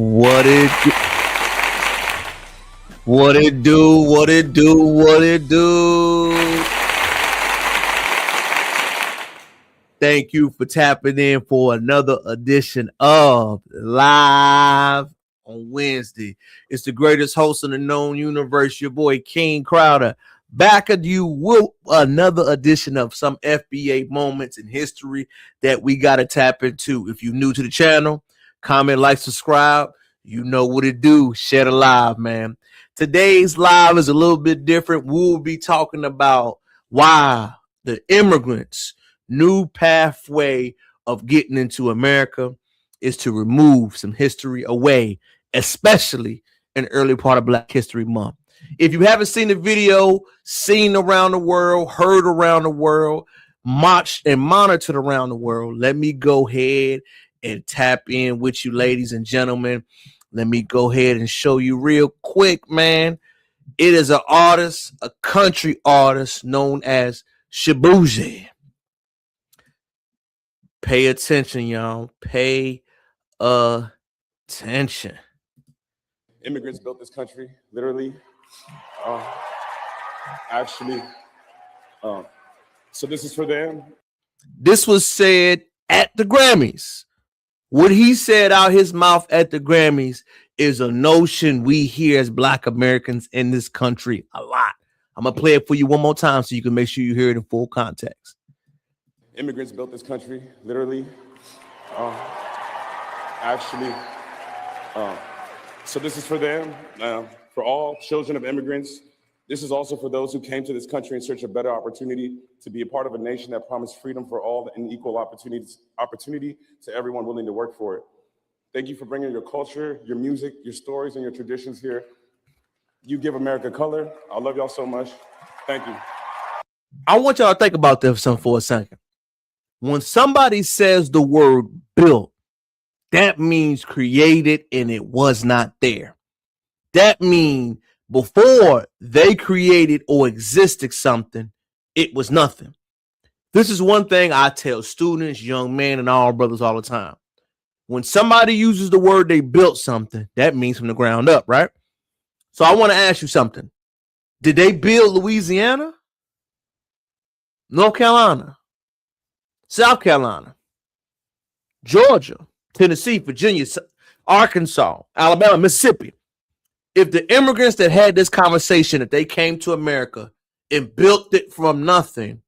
What it do? What it do? What it do? What it do? Thank you for tapping in for another edition of Live on Wednesday. It's the greatest host in the known universe, your boy King Crowder, back at you with another edition of some FBA moments in history that we got to tap into. If you're new to the channel, comment, like, subscribe. You know what it do. Share the live, man. Today's live is a little bit different. We'll be talking about why the immigrants' new pathway of getting into America is to remove some history away, especially in the early part of Black History Month. If you haven't seen the video, seen around the world, heard around the world, watched and monitored around the world, let me go ahead and tap in with you, ladies and gentlemen. Let me go ahead and show you real quick, man. It is an artist, a country artist known as Shabuzi. Pay attention, y'all. Pay attention. Immigrants built this country, literally. Actually, so this is for them. This was said at the Grammys. What he said out his mouth at the Grammys is a notion we hear as Black Americans in this country a lot. I'm going to play it for you one more time so you can make sure you hear it in full context. Immigrants built this country, literally. Actually, so this is for them, for all children of immigrants. This is also for those who came to this country in search of better opportunity to be a part of a nation that promised freedom for all and equal opportunity to everyone willing to work for it. Thank you for bringing your culture, your music, your stories, and your traditions here. You give America color. I love y'all so much. Thank you. I want y'all to think about this for a second. When somebody says the word built, that means created and it was not there. That means before they created or existed something, it was nothing. This is one thing I tell students, young men, and all brothers all the time. When somebody uses the word they built something, that means from the ground up, right? So I want to ask you something. Did they build Louisiana, North Carolina, South Carolina, Georgia, Tennessee, Virginia, Arkansas, Alabama, Mississippi? If the immigrants that had this conversation, that they came to America and built it from nothing,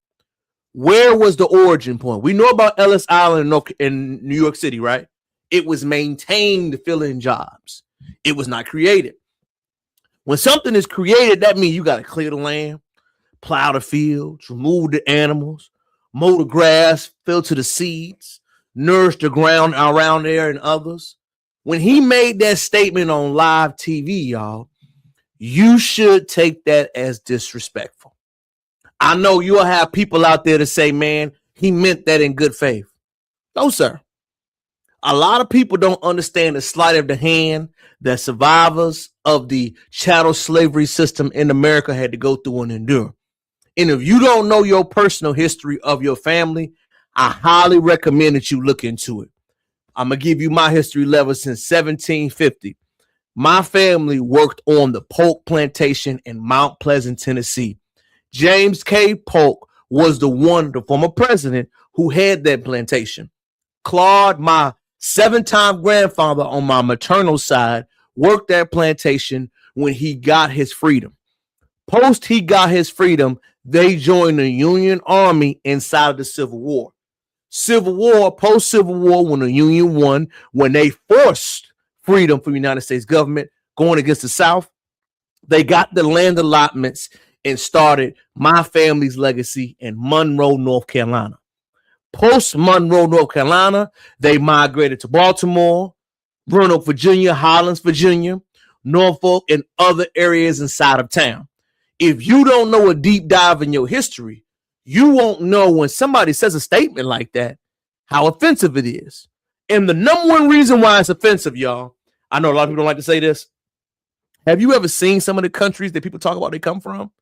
where was the origin point? We know about Ellis Island in New York City, right? It was maintained to fill in jobs. It was not created. When something is created, that means you got to clear the land, plow the fields, remove the animals, mow the grass, filter the seeds, nourish the ground around there and others. When he made that statement on live TV, y'all, you should take that as disrespectful. I know you'll have people out there to say, man, he meant that in good faith. No, sir. A lot of people don't understand the sleight of the hand that survivors of the chattel slavery system in America had to go through and endure. And if you don't know your personal history of your family, I highly recommend that you look into it. I'm going to give you my history level since 1750. My family worked on the Polk plantation in Mount Pleasant, Tennessee. James K. Polk was the former president who had that plantation. Claude, my 7-time grandfather on my maternal side, worked that plantation when he got his freedom. Post he got his freedom, they joined the Union Army inside of the Civil War. Civil War, post-Civil War, when the Union won, when they forced freedom from the United States government going against the South, they got the land allotments and started my family's legacy in Monroe, North Carolina. Post-Monroe, North Carolina, they migrated to Baltimore, Roanoke, Virginia, Highlands, Virginia, Norfolk, and other areas inside of town. If you don't know a deep dive in your history, you won't know when somebody says a statement like that, how offensive it is. And the number one reason why it's offensive, y'all, I know a lot of people don't like to say this. Have you ever seen some of the countries that people talk about they come from?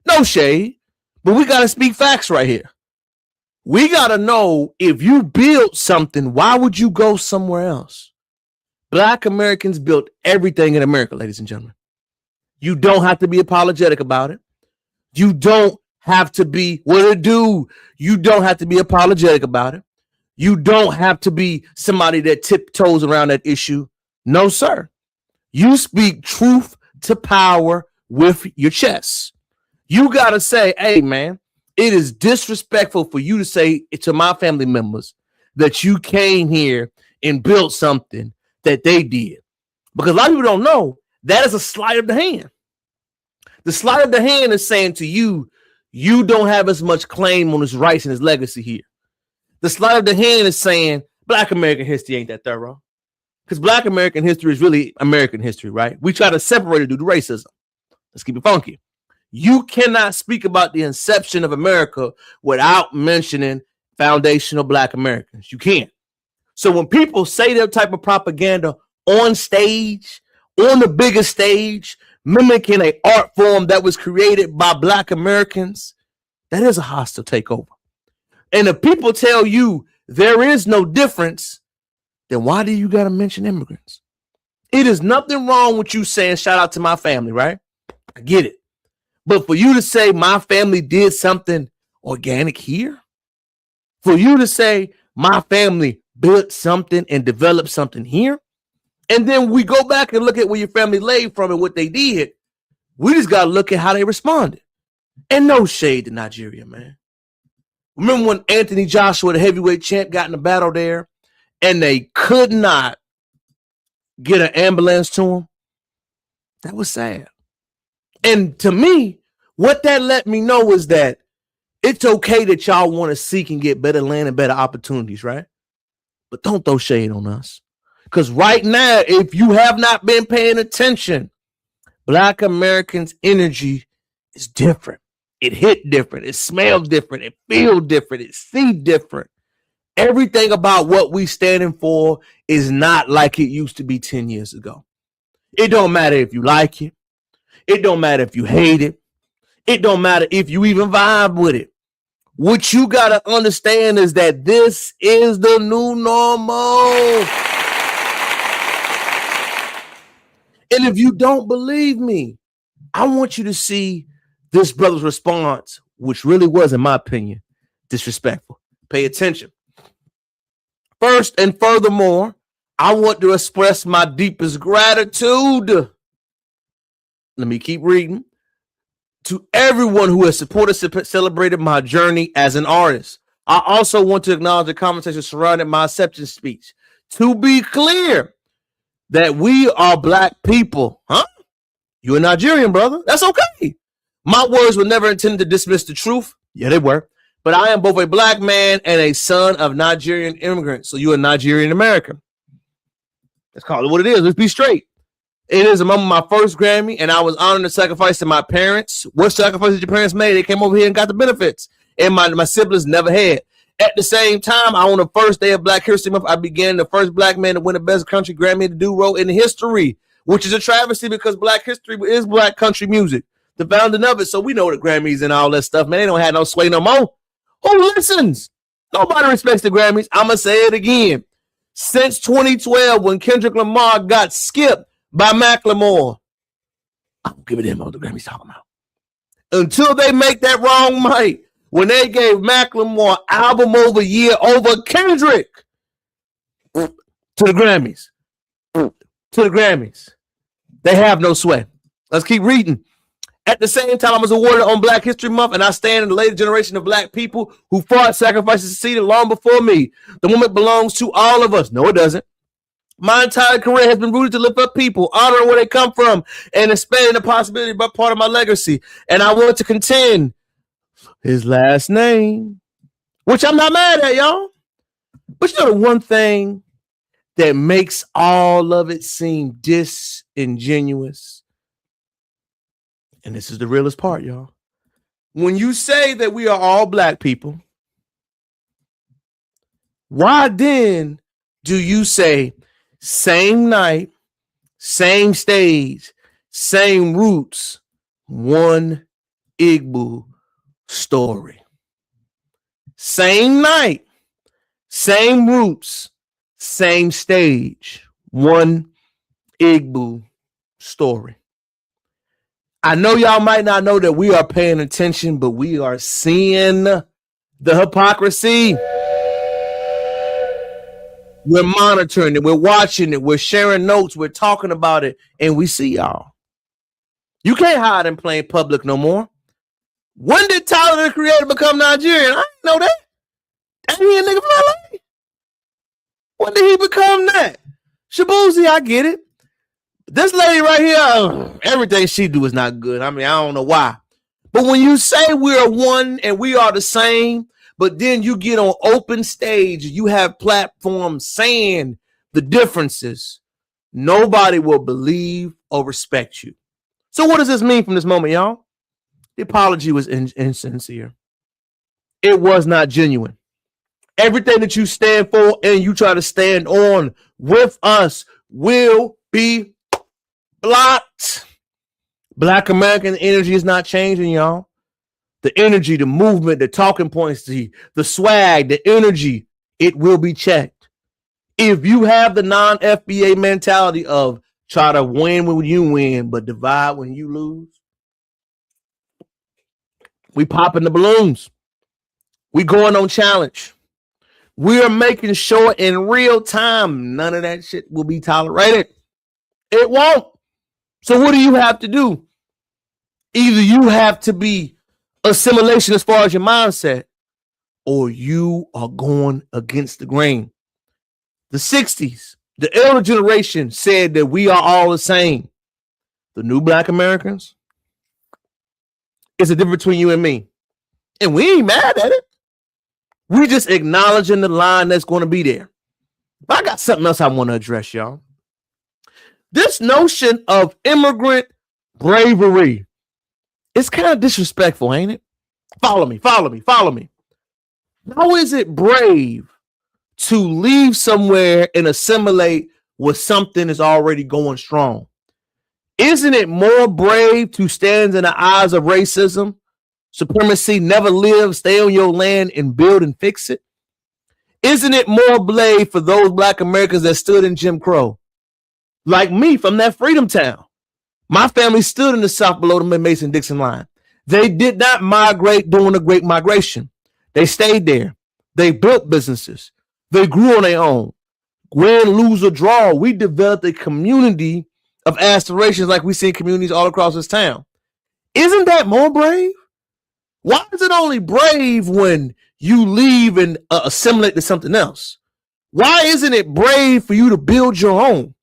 No shade, but we got to speak facts right here. We got to know if you build something, why would you go somewhere else? Black Americans built everything in America, ladies and gentlemen. You don't have to be apologetic about it. You don't have to be what it do. You don't have to be apologetic about it. You don't have to be somebody that tiptoes around that issue. No, sir. You speak truth to power with your chest. You got to say, hey, man, it is disrespectful for you to say to my family members that you came here and built something that they did. Because a lot of people don't know that is a sleight of the hand. The sleight of the hand is saying to you, you don't have as much claim on his rights and his legacy here. The sleight of the hand is saying Black American history ain't that thorough. Because Black American history is really American history, right? We try to separate it due to racism. Let's keep it funky. You cannot speak about the inception of America without mentioning foundational Black Americans. You can't. So when people say that type of propaganda on stage, on the biggest stage, mimicking an art form that was created by Black Americans, that is a hostile takeover. And if people tell you there is no difference, then why do you got to mention immigrants? It is nothing wrong with you saying shout out to my family, right? I get it. But for you to say my family did something organic here, for you to say my family built something and developed something here, and then we go back and look at where your family laid from and what they did, we just got to look at how they responded. And no shade to Nigeria, man. Remember when Anthony Joshua, the heavyweight champ, got in a battle there and they could not get an ambulance to him? That was sad. And to me, what that let me know is that it's okay that y'all want to seek and get better land and better opportunities, right? But don't throw shade on us. Because right now, if you have not been paying attention, Black Americans' energy is different. It hit different. It smells different. It feels different. It sees different. Everything about what we standing for is not like it used to be 10 years ago. It don't matter if you like it. It don't matter if you hate it. It don't matter if you even vibe with it. What you got to understand is that this is the new normal. And if you don't believe me, I want you to see this brother's response, which really was, in my opinion, disrespectful. Pay attention. First and furthermore, I want to express my deepest gratitude. Let me keep reading. To everyone who has supported, celebrated my journey as an artist. I also want to acknowledge the conversation surrounding my acceptance speech. To be clear, that we are Black people. Huh? You're a Nigerian, brother. That's okay. My words were never intended to dismiss the truth. Yeah, they were. But I am both a Black man and a son of Nigerian immigrants. So you're a Nigerian American. Let's call it what it is. Let's be straight. It is a moment of my first Grammy, and I was honored to sacrifice to my parents. What sacrifices your parents made? They came over here and got the benefits. And my siblings never had. At the same time, on the first day of Black History Month, I began the first Black man to win the Best Country Grammy to do row in history, which is a travesty because Black history is Black country music, the founding of it. So we know the Grammys and all that stuff, man. They don't have no sway no more. Who listens? Nobody respects the Grammys. I'm going to say it again. Since 2012, when Kendrick Lamar got skipped by Macklemore, I don't give a damn what the Grammys talking about. Until they make that wrong mic. When they gave Macklemore album over year over Kendrick to the Grammys. They have no sway. Let's keep reading. At the same time, I was awarded on Black History Month, and I stand in the latest generation of Black people who fought, sacrificed, and succeeded long before me. The moment belongs to all of us. No, it doesn't. My entire career has been rooted to lift up people, honoring where they come from, and expanding the possibility of part of my legacy. And I want to contend his last name, which I'm not mad at, y'all. But you know the one thing that makes all of it seem disingenuous, and this is the realest part, y'all. When you say that we are all Black people, why then do you say same night, same stage, same roots, one Igbo story? Same night, same roots, same stage, one Igbo story. I know y'all might not know that we are paying attention, but we are seeing the hypocrisy. We're monitoring it. We're watching it. We're sharing notes. We're talking about it. And we see y'all. You can't hide in plain public no more. When did Tyler, the Creator, become Nigerian? I didn't know that. Ain't he a nigga from LA? When did he become that? Shabuzi, I get it. This lady right here, everything she do is not good. I mean, I don't know why. But when you say we are one and we are the same, but then you get on open stage, you have platforms saying the differences, nobody will believe or respect you. So what does this mean from this moment, y'all? The apology was insincere. It was not genuine. Everything that you stand for and you try to stand on with us will be blocked. Black American energy is not changing, y'all. The energy, the movement, the talking points, the swag, the energy, it will be checked. If you have the non-FBA mentality of try to win when you win, but divide when you lose, we popping the balloons. We going on challenge. We are making sure in real time none of that shit will be tolerated. It won't. So what do you have to do? Either you have to be assimilation as far as your mindset, or you are going against the grain. The 60s, the elder generation said that we are all the same. The new Black Americans, it's a difference between you and me. And we ain't mad at it. We just acknowledging the line that's going to be there. But I got something else I want to address, y'all. This notion of immigrant bravery, it's kind of disrespectful, ain't it? Follow me. How is it brave to leave somewhere and assimilate with something that's already going strong? Isn't it more brave to stand in the eyes of racism, supremacy, never live, stay on your land and build and fix it? Isn't it more brave for those Black Americans that stood in Jim Crow? Like me from that freedom town. My family stood in the South below the Mason-Dixon line. They did not migrate during the Great Migration. They stayed there. They built businesses. They grew on their own. Win, lose, or draw, we developed a community of aspirations like we see in communities all across this town. Isn't that more brave? Why is it only brave when you leave and assimilate to something else? Why isn't it brave for you to build your own?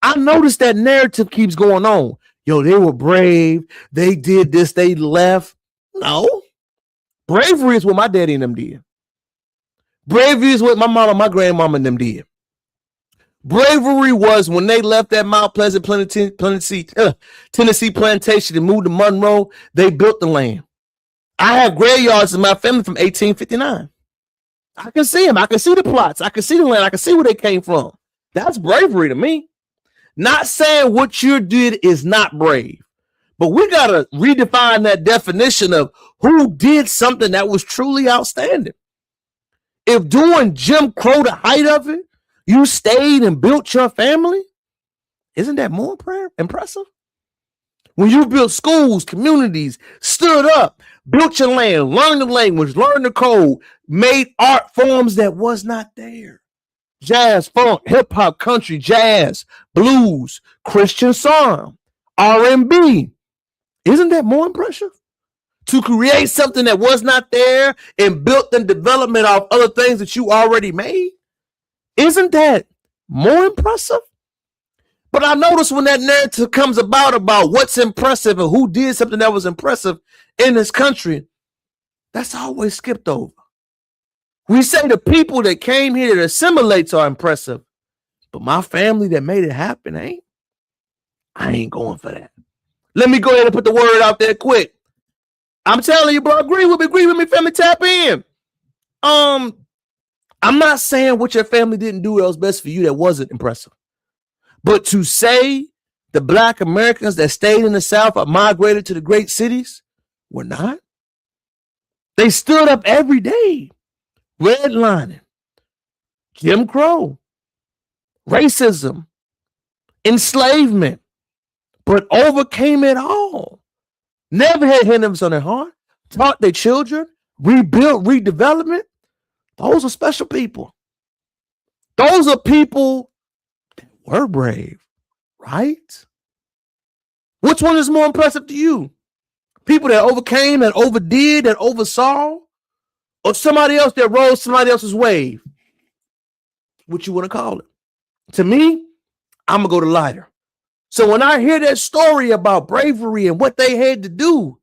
I noticed that narrative keeps going on. Yo, they were brave. They did this. They left. No. Bravery is what my daddy and them did. Bravery is what my mama, my grandmama and them did. Bravery was when they left that Mount Pleasant, Tennessee plantation and moved to Monroe. They built the land. I have graveyards in my family from 1859. I can see them. I can see the plots. I can see the land. I can see where they came from. That's bravery to me. Not saying what you did is not brave, but we got to redefine that definition of who did something that was truly outstanding. If doing Jim Crow, the height of it, you stayed and built your family, isn't that more impressive? When you built schools, communities, stood up, built your land, learned the language, learned the code, made art forms that was not there. Jazz, funk, hip hop, country, jazz, blues, Christian song, R&B. Isn't that more impressive? To create something that was not there and built the development of other things that you already made. Isn't that more impressive? But I notice when that narrative comes about what's impressive and who did something that was impressive in this country, that's always skipped over. We say the people that came here to assimilate are impressive, but my family that made it happen ain't. I ain't going for that. Let me go ahead and put the word out there quick. I'm telling you, bro, agree with me, family, tap in. I'm not saying what your family didn't do that was best for you that wasn't impressive. But to say the Black Americans that stayed in the South or migrated to the great cities were not. They stood up every day. Redlining, Jim Crow, racism, enslavement, but overcame it all. Never had hindrance on their heart, taught their children, rebuilt, redevelopment. Those are special people. Those are people that were brave, right? Which one is more impressive to you? People that overcame, that overdid, that oversaw, or somebody else that rode somebody else's wave? What you want to call it? To me, I'm going to go to lighter. So when I hear that story about bravery and what they had to do,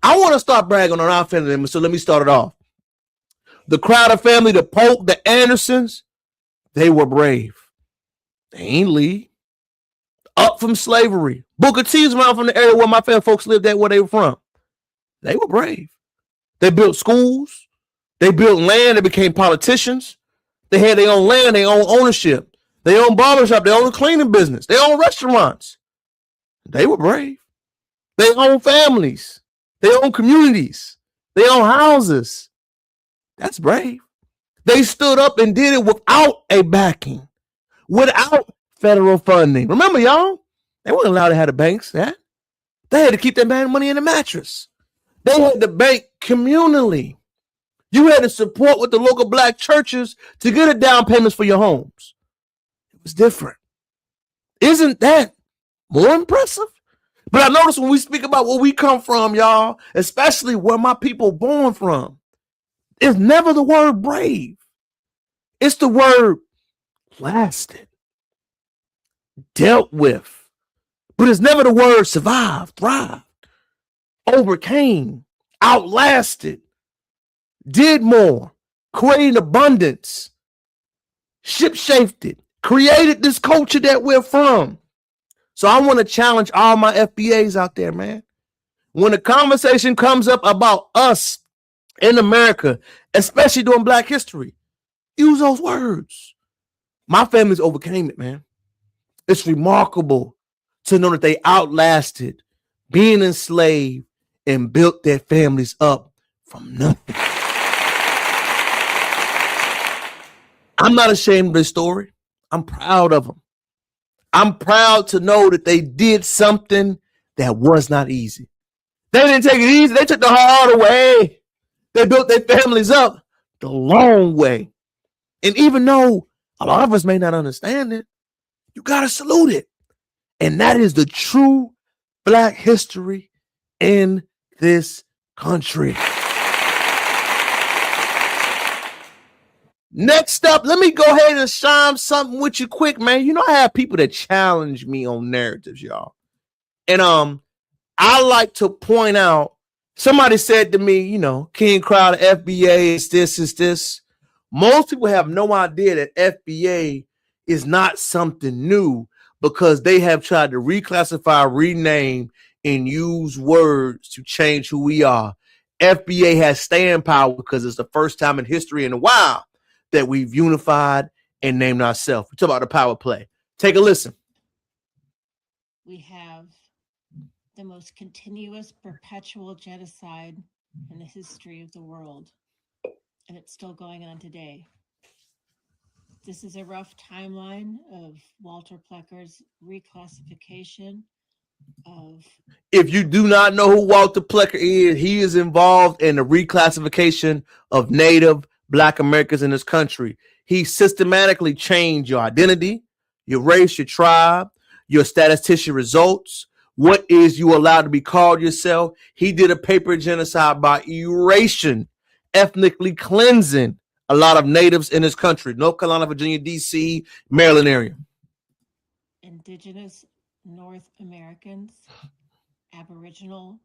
I want to start bragging on our family members. So let me start it off. The Crowder family, the Polk, the Andersons, they were brave. They ain't leave. Up from slavery. Booker T's around from the area where my family folks lived at, where they were from. They were brave. They built schools. They built land. They became politicians. They had their own land, their own ownership. They own barbershop. They own cleaning business. They own restaurants. They were brave. They own families. They own communities. They own houses. That's brave. They stood up and did it without a backing, without federal funding. Remember, y'all, they weren't allowed to have the banks. That they had to keep that money in the mattress. They had to bank communally. You had to support with the local black churches to get a down payments for your homes. It was different. Isn't that more impressive? But I notice when we speak about where we come from, y'all, especially where my people born from, it's never the word brave. It's the word lasted, dealt with. But it's never the word survived, thrived, overcame, outlasted, did more, created abundance, ship-shaped, created this culture that we're from. So I want to challenge all my FBAs out there, man. When the conversation comes up about us in America, especially during Black history, use those words. My family's overcame it, man. It's remarkable to know that they outlasted being enslaved and built their families up from nothing. I'm not ashamed of this story. I'm proud of them. I'm proud to know that they did something that was not easy. They didn't take it easy. They took the hard way. They built their families up the long way. And even though a lot of us may not understand it, you got to salute it. And that is the true Black history in this country. Next up, let me go ahead and shine something with you quick, man. You know, I have people that challenge me on narratives, y'all. And I like to point out, somebody said to me, you know, King Crowder, FBA is this. Most people have no idea that FBA is not something new because they have tried to reclassify, rename, and use words to change who we are. FBA has staying power because it's the first time in history in a while that we've unified and named ourselves. We talk about the power play. Take a listen. We have the most continuous, perpetual genocide in the history of the world, and it's still going on today. This is a rough timeline of Walter Plecker's reclassification of... If you do not know who Walter Plecker is, he is involved in the reclassification of Native Black Americans in this country. He systematically changed your identity, your race, your tribe, your statistician results, what is you allowed to be called yourself. He did a paper genocide by erasing, ethnically cleansing a lot of natives in this country. North Carolina, Virginia, DC, Maryland area. Indigenous North Americans, Aboriginal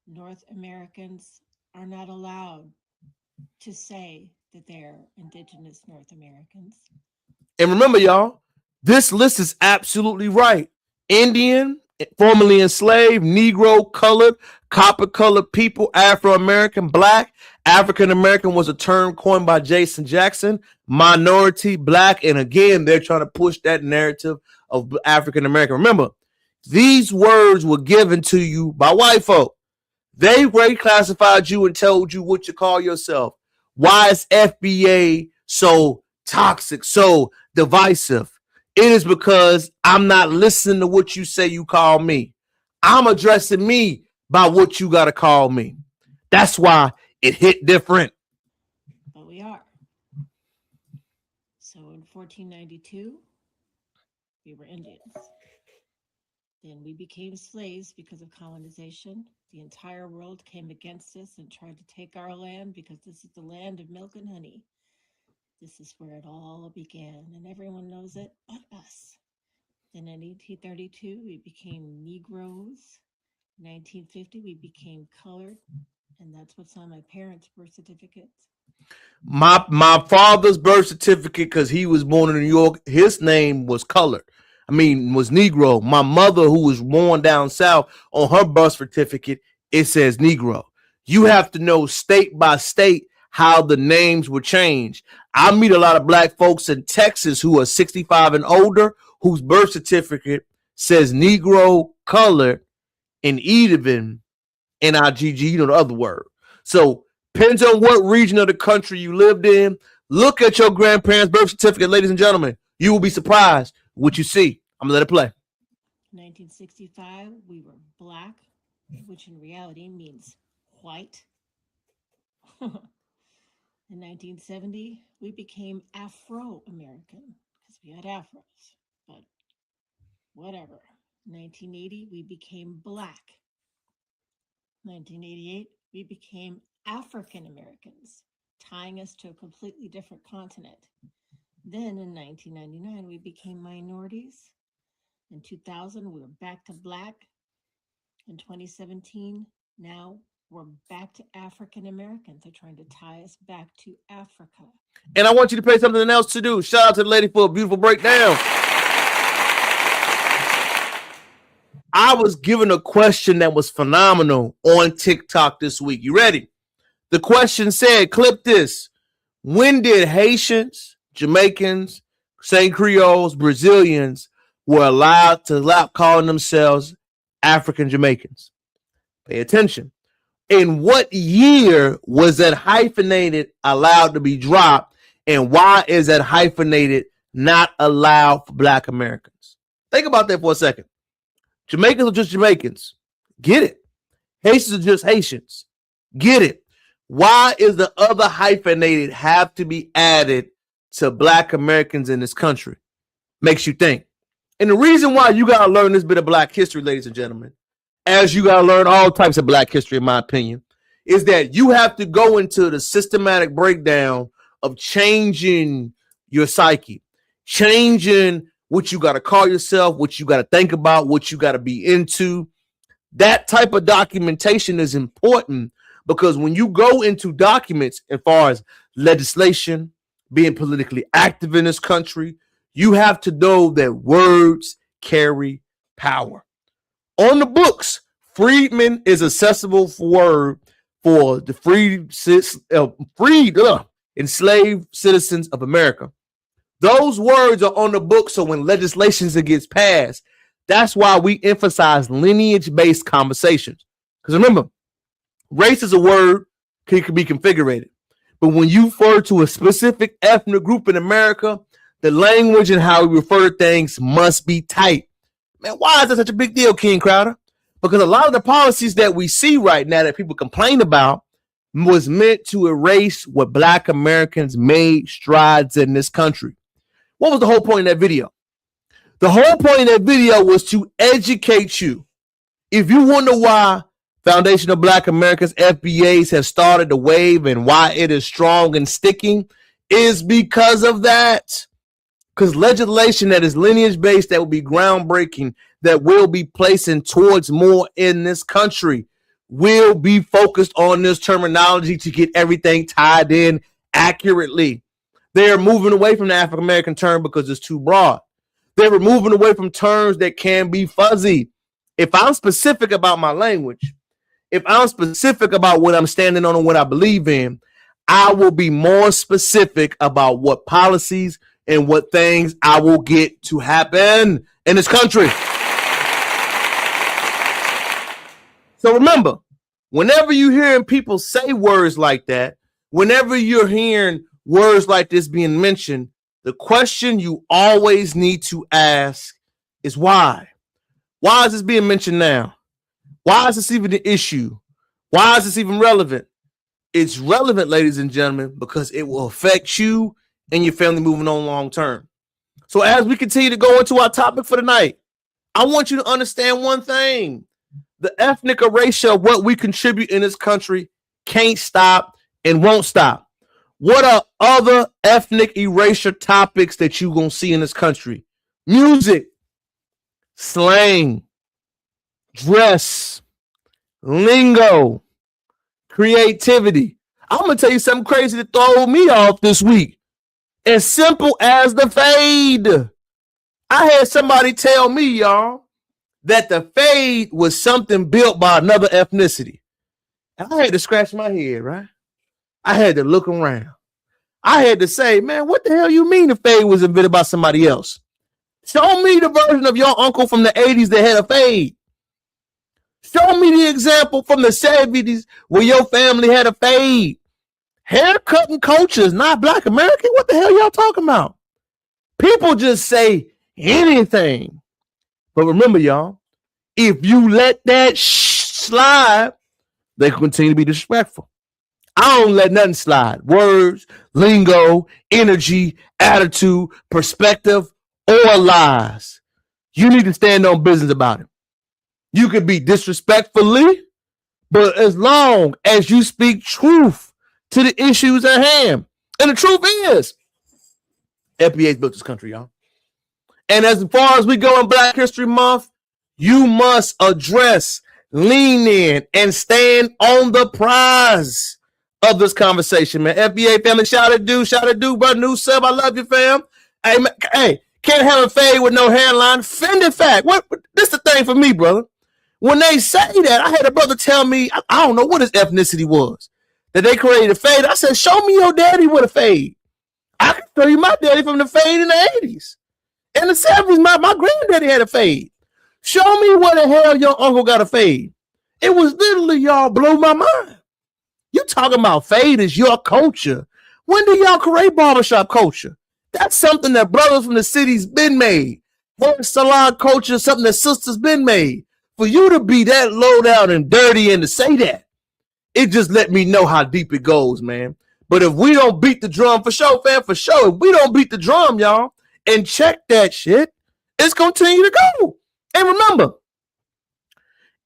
North Americans are not allowed to say that they're Indigenous North Americans. And remember, y'all, this list is absolutely right. Indian, formerly enslaved, Negro, colored, copper-colored people, Afro-American, Black. African-American was a term coined by Jason Jackson. Minority, Black, and again, they're trying to push that narrative of African-American. Remember, these words were given to you by white folk. They reclassified you and told you what you call yourself. Why is FBA so toxic, so divisive? It is because I'm not listening to what you say you call me. I'm addressing me by what you got to call me. That's why it hit different. But we are. So in 1492, we were Indians. Then we became slaves because of colonization. The entire world came against us and tried to take our land because this is the land of milk and honey. This is where it all began, and everyone knows it but us. Then in 1832, we became Negroes. In 1950, we became colored, and that's what's on my parents' birth certificates. My father's birth certificate, because he was born in New York, his name was colored. Was Negro. My mother, who was born down south, on her birth certificate, it says Negro. You have to know state by state how the names were changed. I meet a lot of black folks in Texas who are 65 and older, whose birth certificate says Negro, colored, and even NIGG, the other word. So depends on what region of the country you lived in. Look at your grandparents' birth certificate, ladies and gentlemen. You will be surprised what you see. I'm gonna let it play. 1965, we were black, which in reality means white. In 1970, we became Afro-American because we had afros, but whatever. 1980, we became black. 1988, we became African Americans, tying us to a completely different continent. Then in 1999, we became minorities. In 2000, we were back to black. In 2017, now we're back to African Americans. They're trying to tie us back to Africa. And I want you to pay something else to do. Shout out to the lady for a beautiful breakdown. I was given a question that was phenomenal on TikTok this week. You ready? The question said, clip this. When did Haitians, Jamaicans, St. Creoles, Brazilians were allowed to stop calling themselves African Jamaicans? Pay attention. In what year was that hyphenated allowed to be dropped? And why is that hyphenated not allowed for Black Americans? Think about that for a second. Jamaicans are just Jamaicans. Get it. Haitians are just Haitians. Get it. Why is the other hyphenated have to be added to Black Americans in this country? Makes you think. And the reason why you got to learn this bit of Black history, ladies and gentlemen, as you got to learn all types of Black history, in my opinion, is that you have to go into the systematic breakdown of changing your psyche, changing what you got to call yourself, what you got to think about, what you got to be into. That type of documentation is important because when you go into documents as far as legislation, being politically active in this country, you have to know that words carry power. On the books, freedman is accessible word for the freed enslaved citizens of America. Those words are on the book, so when legislation gets passed, that's why we emphasize lineage-based conversations. Because remember, race is a word can be configured. But when you refer to a specific ethnic group in America, the language and how we refer to things must be tight. Man, why is that such a big deal, King Crowder? Because a lot of the policies that we see right now that people complain about was meant to erase what Black Americans made strides in this country. What was the whole point of that video? The whole point of that video was to educate you. If you wonder why Foundation of Black Americans, FBAs, have started the wave and why it is strong and sticking, is because of that. Because legislation that is lineage-based, that will be groundbreaking, that will be placing towards more in this country, will be focused on this terminology to get everything tied in accurately. They're moving away from the African-American term because it's too broad. They're moving away from terms that can be fuzzy. If I'm specific about my language, if I'm specific about what I'm standing on and what I believe in, I will be more specific about what policies and what things I will get to happen in this country. So remember, whenever you're hearing people say words like that, whenever you're hearing words like this being mentioned, the question you always need to ask is why? Why is this being mentioned now? Why is this even an issue? Why is this even relevant? It's relevant, ladies and gentlemen, because it will affect you and your family moving on long term. So as we continue to go into our topic for tonight, I want you to understand one thing. The ethnic erasure of what we contribute in this country can't stop and won't stop. What are other ethnic erasure topics that you're going to see in this country? Music, slang, dress, lingo, creativity. I'm going to tell you something crazy to throw me off this week. As simple as the fade. I had somebody tell me, y'all, that the fade was something built by another ethnicity. And I had to scratch my head, right? I had to look around. I had to say, man, what the hell you mean the fade was invented by somebody else? Show me the version of your uncle from the 80s that had a fade. Show me the example from the 70s where your family had a fade. Haircutting culture is not Black American. What the hell y'all talking about? People just say anything. But remember, y'all, if you let that slide, they continue to be disrespectful. I don't let nothing slide. Words, lingo, energy, attitude, perspective, or lies. You need to stand on business about it. You could be disrespectfully, but as long as you speak truth to the issues at hand. And the truth is, FBA's built this country, y'all. And as far as we go in Black History Month, you must address, lean in, and stand on the prize of this conversation, man. FBA family, shout out to brother, new sub. I love you, fam. Hey, can't have a fade with no hairline. Fended fact. What? This the thing for me, brother. When they say that, I had a brother tell me, I don't know what his ethnicity was, that they created a fade. I said, show me your daddy with a fade. I can show you my daddy from the fade in the 80s. In the 70s, my granddaddy had a fade. Show me where the hell your uncle got a fade. It was literally, y'all, blow my mind. You talking about fade is your culture. When did y'all create barbershop culture? That's something that brothers from the city's been made. Hair salon culture is something that sisters been made. For you to be that low down and dirty and to say that, it just let me know how deep it goes, man. But if we don't beat the drum, for sure, fam, for sure, if we don't beat the drum, y'all, and check that shit, it's going to continue to go. And remember,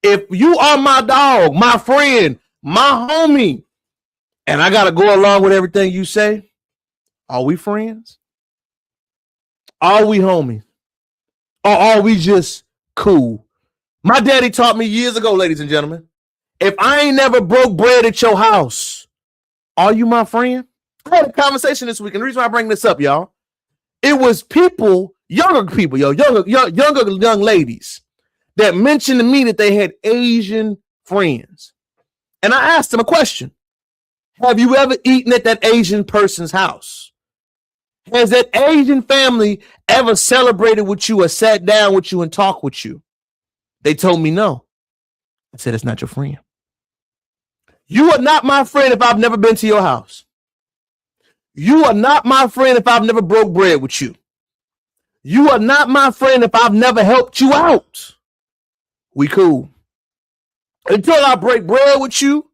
if you are my dog, my friend, my homie, and I got to go along with everything you say, are we friends? Are we homies? Or are we just cool? My daddy taught me years ago, ladies and gentlemen, if I ain't never broke bread at your house, are you my friend? I had a conversation this week, and the reason why I bring this up, y'all, it was people, younger people, younger young ladies that mentioned to me that they had Asian friends. And I asked them a question. Have you ever eaten at that Asian person's house? Has that Asian family ever celebrated with you or sat down with you and talked with you? They told me no. I said, it's not your friend. You are not my friend if I've never been to your house. You are not my friend if I've never broke bread with you. You are not my friend if I've never helped you out. We cool. Until I break bread with you,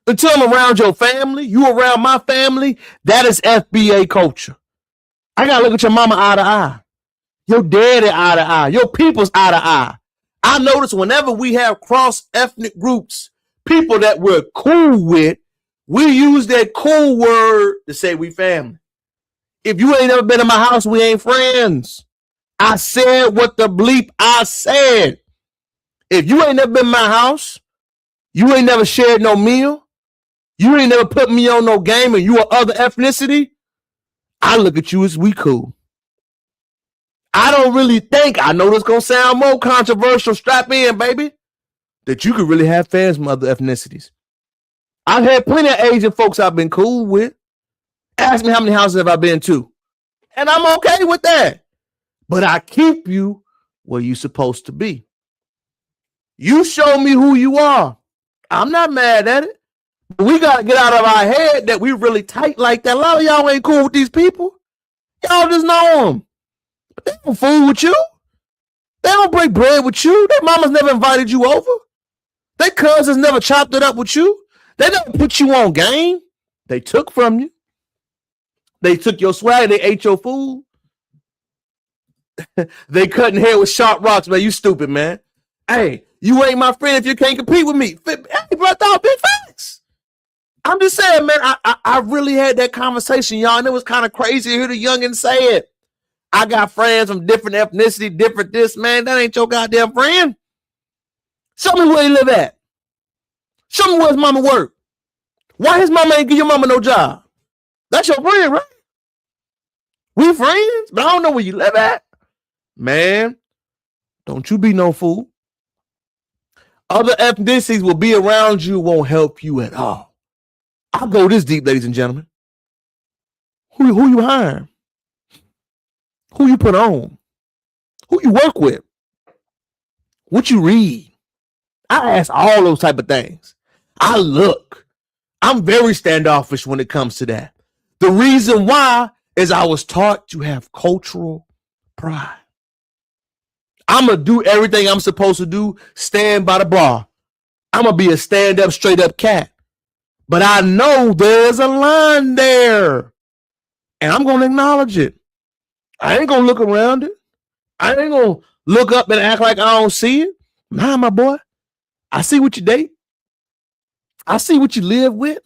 until I'm around your family, you around my family, that is FBA culture. I got to look at your mama eye to eye. Your daddy eye to eye. Your people's eye to eye. I notice whenever we have cross-ethnic groups, people that we're cool with, we use that cool word to say we family. If you ain't never been in my house, we ain't friends. I said what the bleep I said. If you ain't never been in my house, you ain't never shared no meal, you ain't never put me on no game, and you are other ethnicity, I look at you as we cool. I don't really think, I know this gonna sound more controversial, strap in, baby, that you could really have fans from other ethnicities. I've had plenty of Asian folks I've been cool with. Ask me how many houses have I been to. And I'm okay with that. But I keep you where you're supposed to be. You show me who you are. I'm not mad at it. But we got to get out of our head that we really tight like that. A lot of y'all ain't cool with these people. Y'all just know them. They don't fool with you. They don't break bread with you. Their mamas never invited you over. Their cousins never chopped it up with you. They never put you on game. They took from you. They took your swag. They ate your food. They cutting hair with sharp rocks, man. You stupid, man. Hey, you ain't my friend if you can't compete with me. Hey, bro, dog, big facts. I'm just saying, man, I really had that conversation, y'all, and it was kind of crazy to hear the youngin' say it. I got friends from different ethnicity, different this, man. That ain't your goddamn friend. Show me where he live at. Show me where his mama work. Why his mama ain't give your mama no job? That's your friend, right? We friends, but I don't know where you live at. Man, don't you be no fool. Other ethnicities will be around you, won't help you at all. I'll go this deep, ladies and gentlemen. Who you hiring? Who you put on? Who you work with? What you read? I ask all those type of things. I look. I'm very standoffish when it comes to that. The reason why is I was taught to have cultural pride. I'm going to do everything I'm supposed to do, stand by the bar. I'm going to be a stand-up, straight-up cat. But I know there's a line there. And I'm going to acknowledge it. I ain't going to look around it. I ain't going to look up and act like I don't see it. Nah, my boy. I see what you date. I see what you live with.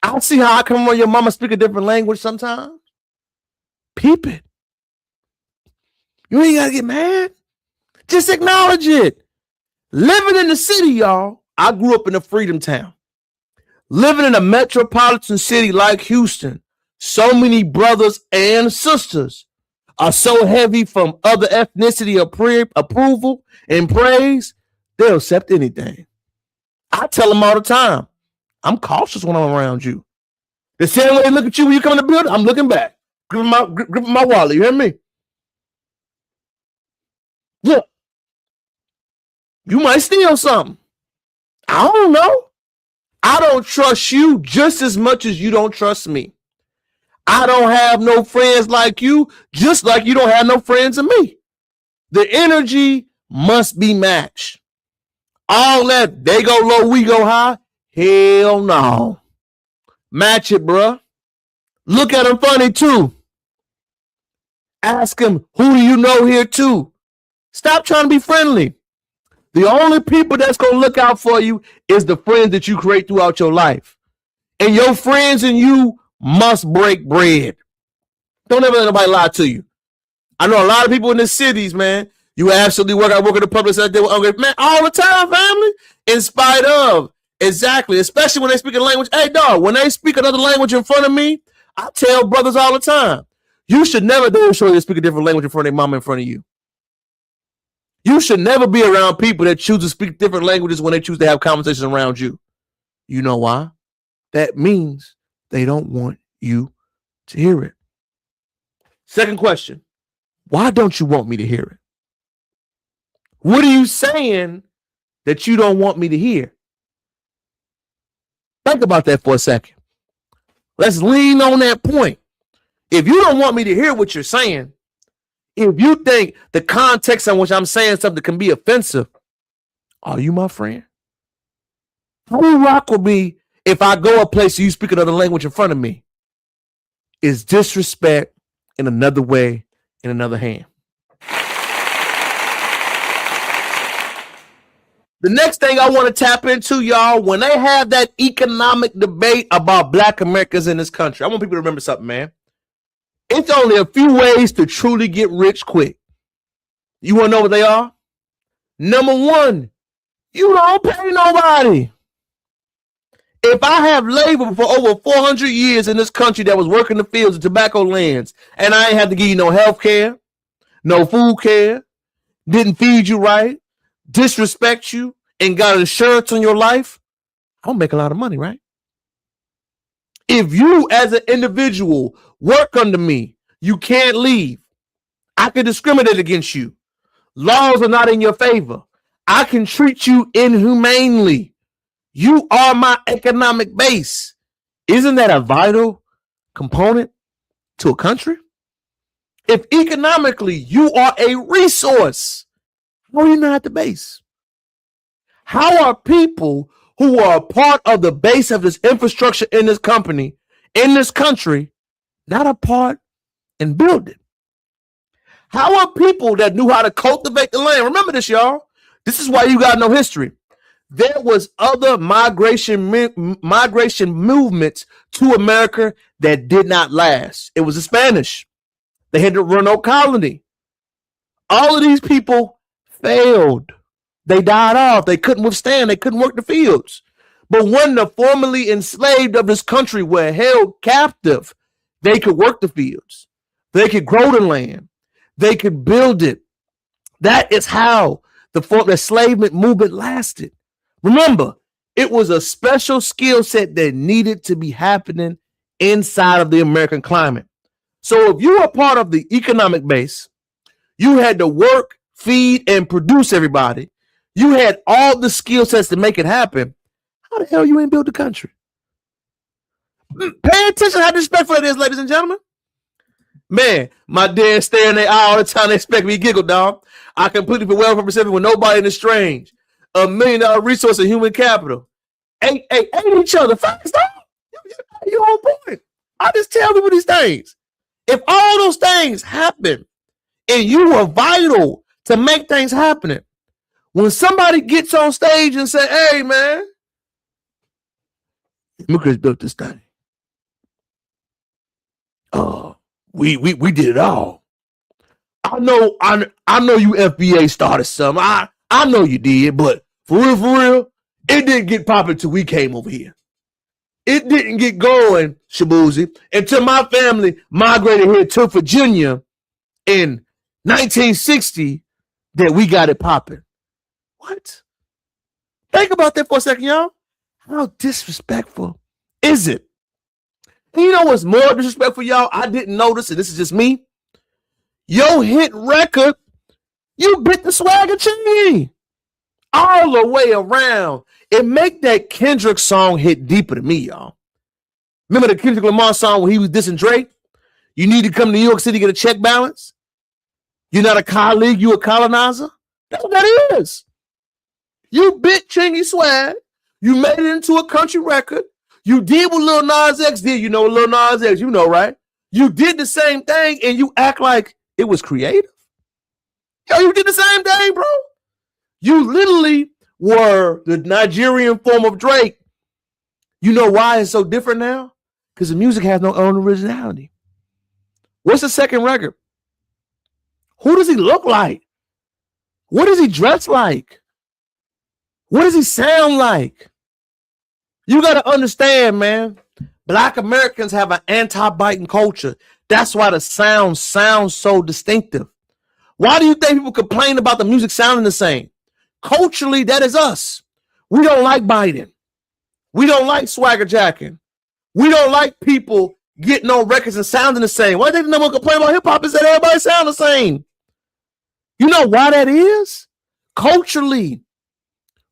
I see how I come when your mama speak a different language sometimes. Peep it. You ain't got to get mad. Just acknowledge it. Living in the city, y'all. I grew up in a freedom town. Living in a metropolitan city like Houston, so many brothers and sisters are so heavy from other ethnicity approval and praise, they'll accept anything. I tell them all the time, I'm cautious when I'm around you. The same way they look at you when you come in the building, I'm looking back, gripping my wallet. You hear me? Look, you might steal something. I don't know. I don't trust you just as much as you don't trust me. I don't have no friends like you, just like you don't have no friends of me. The energy must be matched. All that they go low, we go high. Hell no. Match it, bruh. Look at them funny too. Ask him, who do you know here too? Stop trying to be friendly. The only people that's going to look out for you is the friends that you create throughout your life. And your friends and you must break bread. Don't ever let nobody lie to you. I know a lot of people in the cities, man. You absolutely work. I work in the public sector, man, all the time, family. In spite of. Exactly. Especially when they speak a language. Hey, dog, when they speak another language in front of me, I tell brothers all the time, you should never do show you to speak a different language in front of their mama in front of you. You should never be around people that choose to speak different languages when they choose to have conversations around you. You know why? That means they don't want you to hear it. Second question. Why don't you want me to hear it? What are you saying that you don't want me to hear? Think about that for a second. Let's lean on that point. If you don't want me to hear what you're saying, if you think the context in which I'm saying something can be offensive, are you my friend? How do you rock with me if I go a place and you speak another language in front of me? Is disrespect in another way, in another hand. The next thing I want to tap into, y'all, when they have that economic debate about Black Americans in this country, I want people to remember something, man. It's only a few ways to truly get rich quick. You want to know what they are? Number one, you don't pay nobody. If I have labor for over 400 years in this country that was working the fields of tobacco lands, and I ain't have to give you no health care, no food care, didn't feed you right, disrespect you, and got insurance on your life, I'll make a lot of money, right? If you as an individual work under me, you can't leave. I can discriminate against you. Laws are not in your favor. I can treat you inhumanely. You are my economic base. Isn't that a vital component to a country? If economically you are a resource, how are you not at the base? How are people who are a part of the base of this infrastructure in this company, in this country, not a part and build it? How are people that knew how to cultivate the land? Remember this, y'all. This is why you got to know history. There was other migration movements to America that did not last. It was the Spanish. They had the Roanoke colony. All of these people failed. They died off. They couldn't withstand. They couldn't work the fields. But when the formerly enslaved of this country were held captive, they could work the fields. They could grow the land. They could build it. That is how the enslavement movement lasted. Remember, it was a special skill set that needed to be happening inside of the American climate. So if you are part of the economic base, you had to work, feed, and produce everybody. You had all the skill sets to make it happen. How the hell you ain't built the country? Pay attention how disrespectful it is, ladies and gentlemen. Man, my dad stare in their eye all the time. They expect me to giggle, dog. I completely be well represented with nobody in the strange. $1 million resource of human capital. Ain't each other. Facts, dog. You on point. I just tell people these things. If all those things happen and you are vital to make things happen, when somebody gets on stage and say, hey, man, Immigrants built this thing. We did it all. I know you FBA started something. I know you did, but for real, it didn't get popping until we came over here. It didn't get going, Shabuzi, until my family migrated here to Virginia in 1960 that we got it popping. What? Think about that for a second, y'all. How disrespectful is it? And you know what's more disrespectful, y'all? I didn't notice, and this is just me. Your hit record, you bit the swagger chain all the way around. It make that Kendrick song hit deeper to me, y'all. Remember the Kendrick Lamar song when he was dissing Drake? You need to come to New York City to get a check balance. You're not a colleague, you a colonizer. That's what that is. You bit Chingy swag. You made it into a country record. You did what Lil Nas X did. You know Lil Nas X, you know, right? You did the same thing and you act like it was creative. Yo, you did the same thing, bro. You literally were the Nigerian form of Drake. You know why it's so different now? Because the music has no own originality. What's the second record? Who does he look like? What does he dress like? What does he sound like? You got to understand, man. Black Americans have an anti-biting culture. That's why the sound sounds so distinctive. Why do you think people complain about the music sounding the same? Culturally, that is us. We don't like biting. We don't like swagger jacking. We don't like people getting on records and sounding the same. Why do they never complain about hip hop is that everybody sound the same? You know why that is? Culturally,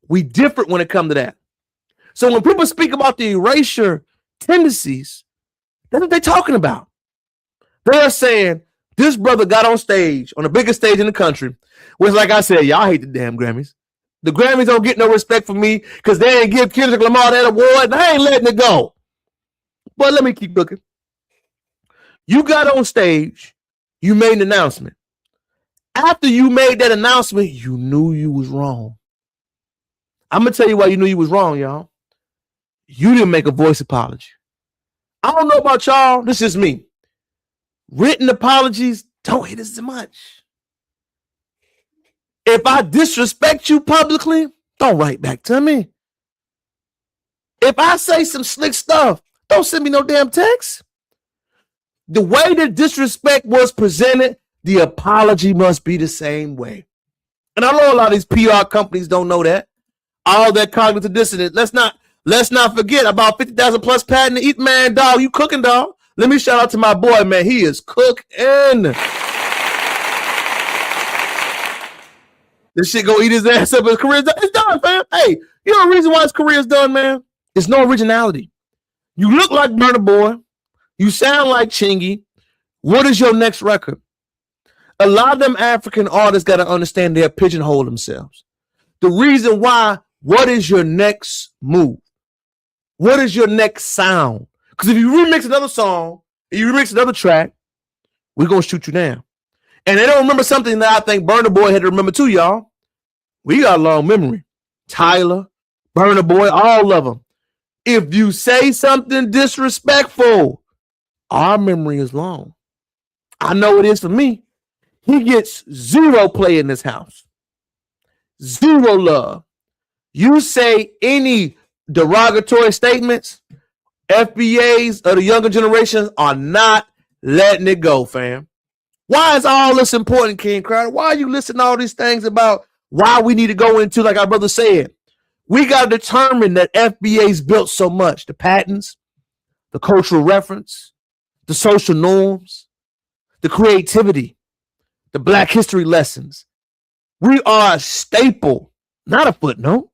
we different when it comes to that. So when people speak about the erasure tendencies, that's what they're talking about. They're saying this brother got on stage, on the biggest stage in the country, which, like I said, y'all hate the damn Grammys. The Grammys don't get no respect from me because they ain't give Kendrick Lamar that award, and I ain't letting it go. But let me keep looking. You got on stage, you made an announcement. After you made that announcement, you knew you was wrong. I'm going to tell you why you knew you was wrong, y'all. You didn't make a voice apology. I don't know about y'all. This is me. Written apologies don't hit as much. If I disrespect you publicly, don't write back to me. If I say some slick stuff, don't send me no damn text. The way the disrespect was presented, the apology must be the same way. And I know a lot of these PR companies don't know that. All that cognitive dissonance. Let's not forget about 50,000 plus patent. Eat, man, dog. You cooking, dog. Let me shout out to my boy, man. He is cooking. This shit go eat his ass up. His career's done. It's done, fam. Hey, you know the reason why his career's done, man? It's no originality. You look like Burna Boy. You sound like Chingy. What is your next record? A lot of them African artists got to understand they'll pigeonhole themselves. The reason why, what is your next move? What is your next sound? Because if you remix another song, if you remix another track, we're going to shoot you down. And they don't remember something that I think Burna Boy had to remember too, y'all. We got a long memory. Tyler, Burna Boy, all of them. If you say something disrespectful, our memory is long. I know it is for me. He gets 0 play in this house. 0 love. You say any derogatory statements, FBAs of the younger generations are not letting it go, fam. Why is all this important, King Crowder? Why are you listening to all these things about why we need to go into, like our brother said? We got to determine that FBA's built so much. The patterns, the cultural reference, the social norms, the creativity, the Black history lessons. We are a staple, not a footnote.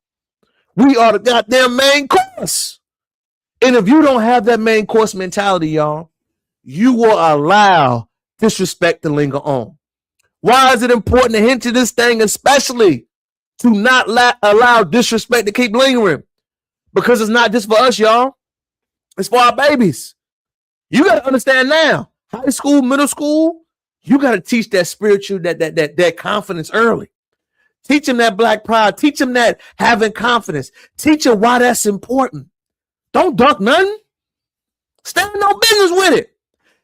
We are the goddamn main course. And if you don't have that main course mentality, y'all, you will allow disrespect to linger on. Why is it important to hint to this thing, especially to not allow disrespect to keep lingering? Because it's not just for us, y'all. It's for our babies. You got to understand now, high school, middle school, you got to teach that spiritual, that confidence early. Teach them that Black pride. Teach them that having confidence. Teach them why that's important. Don't duck nothing. Stand no business with it.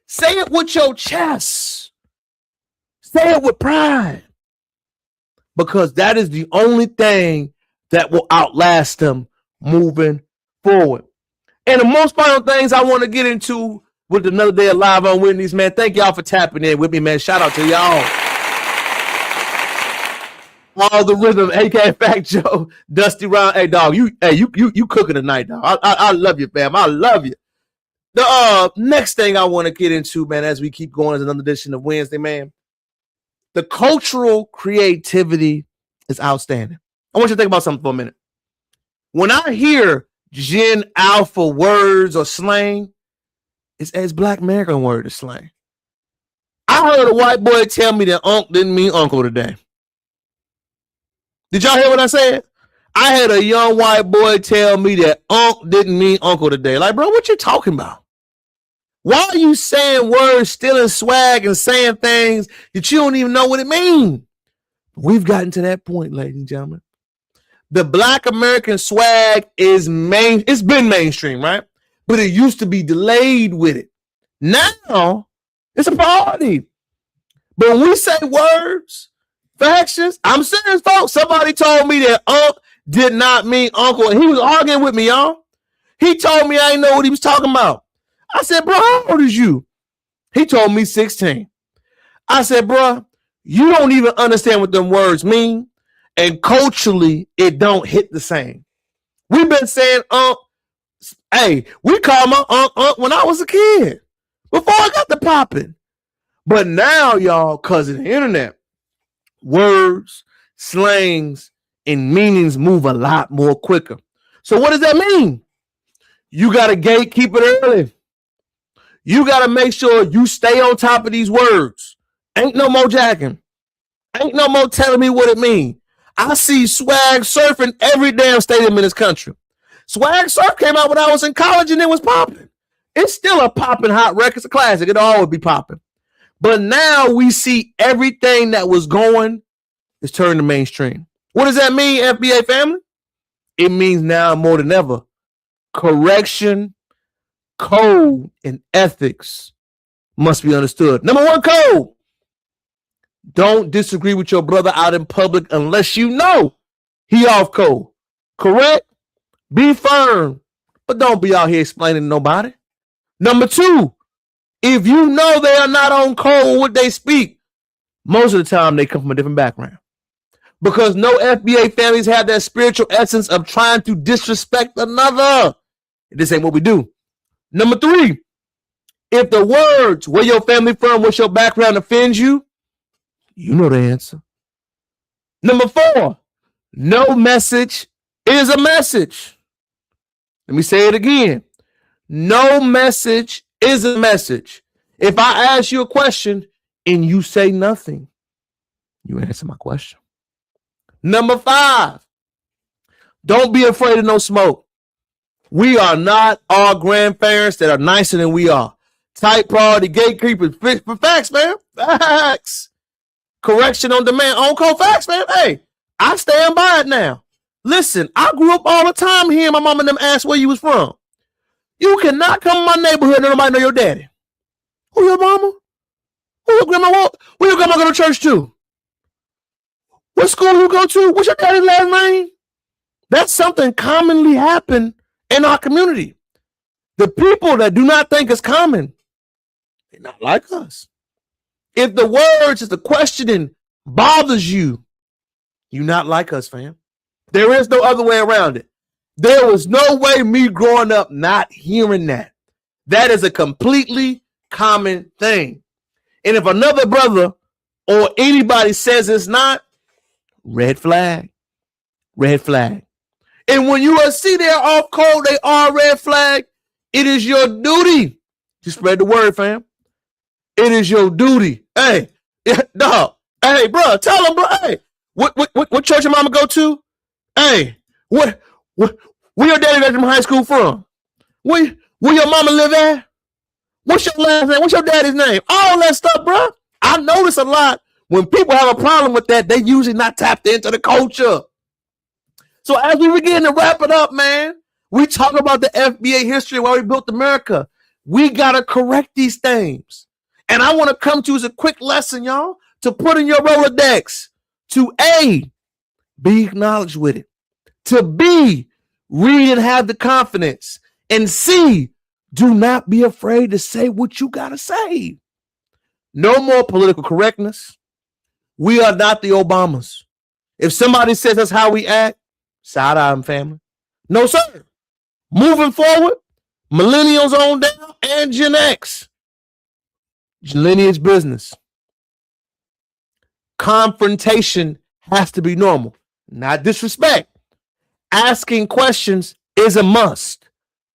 Say it with your chest. Say it with pride. Because that is the only thing that will outlast them moving forward. And the most final things I want to get into with another day of Live on Whitney's, man. Thank y'all for tapping in with me, man. Shout out to y'all. All the rhythm, aka Fact Joe, Dusty Round. Hey, dog, you cooking tonight, dog. I love you, fam. I love you. The next thing I want to get into, man, as we keep going, is another edition of Wednesday, man. The cultural creativity is outstanding. I want you to think about something for a minute. When I hear Gen Alpha words or slang, it's Black American word of slang. I heard a white boy tell me that unc didn't mean uncle today. Did y'all hear what I said? I had a young white boy tell me that unc didn't mean uncle today. Like, bro, what you talking about? Why are you saying words, stealing swag, and saying things that you don't even know what it means? We've gotten to that point, ladies and gentlemen. The Black American swag is it's been mainstream, right? But it used to be delayed with it. Now, it's a party. But when we say words, factions, I'm serious, folks. Somebody told me that unc did not mean uncle, and he was arguing with me, y'all. He told me I didn't know what he was talking about. I said, bro, how old is you? He told me 16. I said, bro, you don't even understand what them words mean, and culturally, it don't hit the same. We've been saying unc. Hey, we called my unc when I was a kid, before I got the popping. But now, y'all, because of the internet, words, slangs, and meanings move a lot more quicker. So what does that mean? You got to gatekeep it early. You got to make sure you stay on top of these words. Ain't no more jacking. Ain't no more telling me what it means. I see swag surfing every damn stadium in this country. Swag surf came out when I was in college and it was popping. It's still a popping hot record. It's a classic. It'll always be popping. But now we see everything that was going is turning to mainstream. What does that mean, FBA family? It means now more than ever, correction, code, and ethics must be understood. Number one code. Don't disagree with your brother out in public unless you know he off code. Correct? Be firm, but don't be out here explaining to nobody. Number two, if you know they are not on code with what they speak, most of the time they come from a different background. Because no FBA families have that spiritual essence of trying to disrespect another. This ain't what we do. Number three, if the words, where your family from, what's your background, offends you, you know the answer. Number four, no message is a message. Let me say it again. No message is a message. If I ask you a question and you say nothing, you answer my question. Number 5, don't be afraid of no smoke. We are not all grandparents that are nicer than we are. Tight priority gatekeepers. For facts, man. Facts. Correction on demand. On call facts, man. Hey, I stand by it now. Listen, I grew up all the time hearing my mom and them ask where you was from. You cannot come to my neighborhood and nobody know your daddy. Who your mama? Who your grandma? Where your grandma go to church to? What school you go to? What's your daddy's last name? That's something commonly happen in our community. The people that do not think it's common, they're not like us. If the words is the questioning bothers you, you're not like us, fam. There is no other way around it. There was no way me growing up not hearing that. That is a completely common thing. And if another brother or anybody says it's not, red flag. Red flag. And when you see they're off code, they are red flag, it is your duty to spread the word, fam. It is your duty. Hey, dog. Hey, bro, tell them, bro. Hey, what church your mama go to? Hey, where your daddy graduated from high school from? Where your mama live at? What's your last name? What's your daddy's name? All that stuff, bro. I notice a lot when people have a problem with that, they usually not tapped into the culture. So as we begin to wrap it up, man, we talk about the FBA history of why we built America. We got to correct these things. And I want to come to as a quick lesson, y'all, to put in your Rolodex. To A, be acknowledged with it. To B, read and have the confidence. And C, do not be afraid to say what you got to say. No more political correctness. We are not the Obamas. If somebody says that's how we act, side eye family. No, sir. Moving forward, millennials on down and Gen X. Lineage business. Confrontation has to be normal, not disrespect. Asking questions is a must.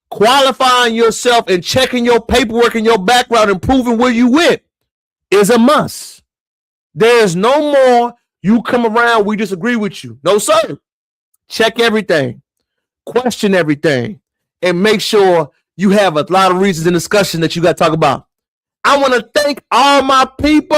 Qualifying yourself and checking your paperwork and your background and proving where you went is a must. There's no more you come around, we disagree with you. No, sir. Check everything. Question everything. And make sure you have a lot of reasons in discussion that you got to talk about. I want to thank all my people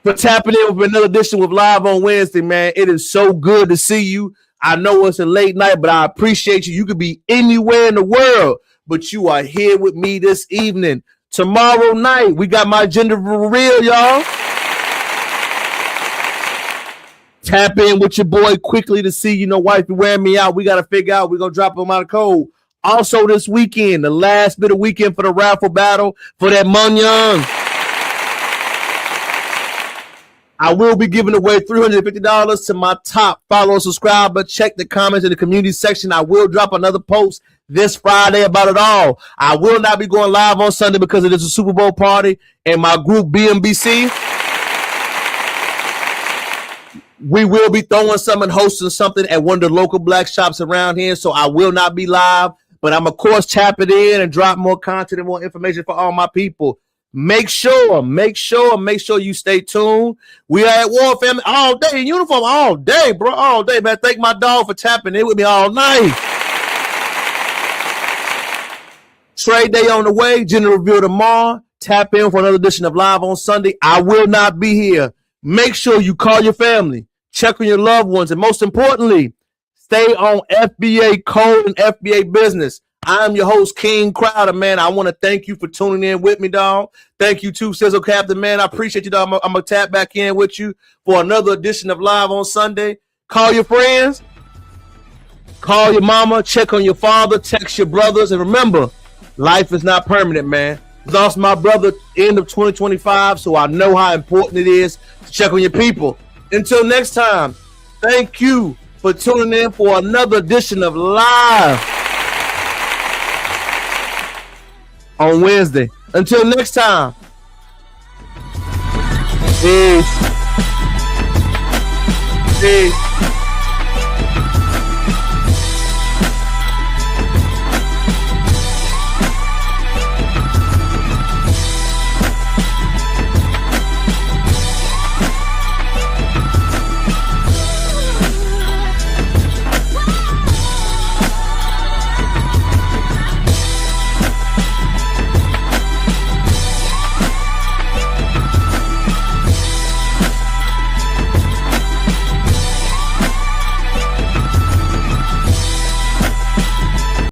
for tapping in with another edition with Live on Wednesday, man. It is so good to see you. I know it's a late night, but I appreciate you. You could be anywhere in the world, but you are here with me this evening. Tomorrow night, we got my gender reveal, y'all. Tap in with your boy quickly to see, wife, you wearing me out. We got to figure out. We're going to drop them out of code. Also this weekend, the last bit of weekend for the raffle battle for that Munyon. I will be giving away $350 to my top follower subscriber. Check the comments in the community section. I will drop another post this Friday about it all. I will not be going live on Sunday because it is a Super Bowl party and my group BMBC. We will be throwing some and hosting something at one of the local black shops around here, so I will not be live, but I'm, of course, tap it in and drop more content and more information for all my people. Make sure you stay tuned. We are at War Family all day in uniform, all day, bro, all day, man. Thank my dog for tapping in with me all night. Trade day on the way, gender reveal tomorrow. Tap in for another edition of Live on Sunday. I will not be here. Make sure you call your family, check on your loved ones, and most importantly, stay on FBA code and FBA business. I'm your host, King Crowder, man. I want to thank you for tuning in with me, dog. Thank you, too, Sizzle Captain, man. I appreciate you, dog. I'm going to tap back in with you for another edition of Live on Sunday. Call your friends. Call your mama. Check on your father. Text your brothers. And remember, life is not permanent, man. Lost my brother end of 2025, so I know how important it is to check on your people. Until next time, thank you for tuning in for another edition of Live on Wednesday. Until next time, peace. Peace.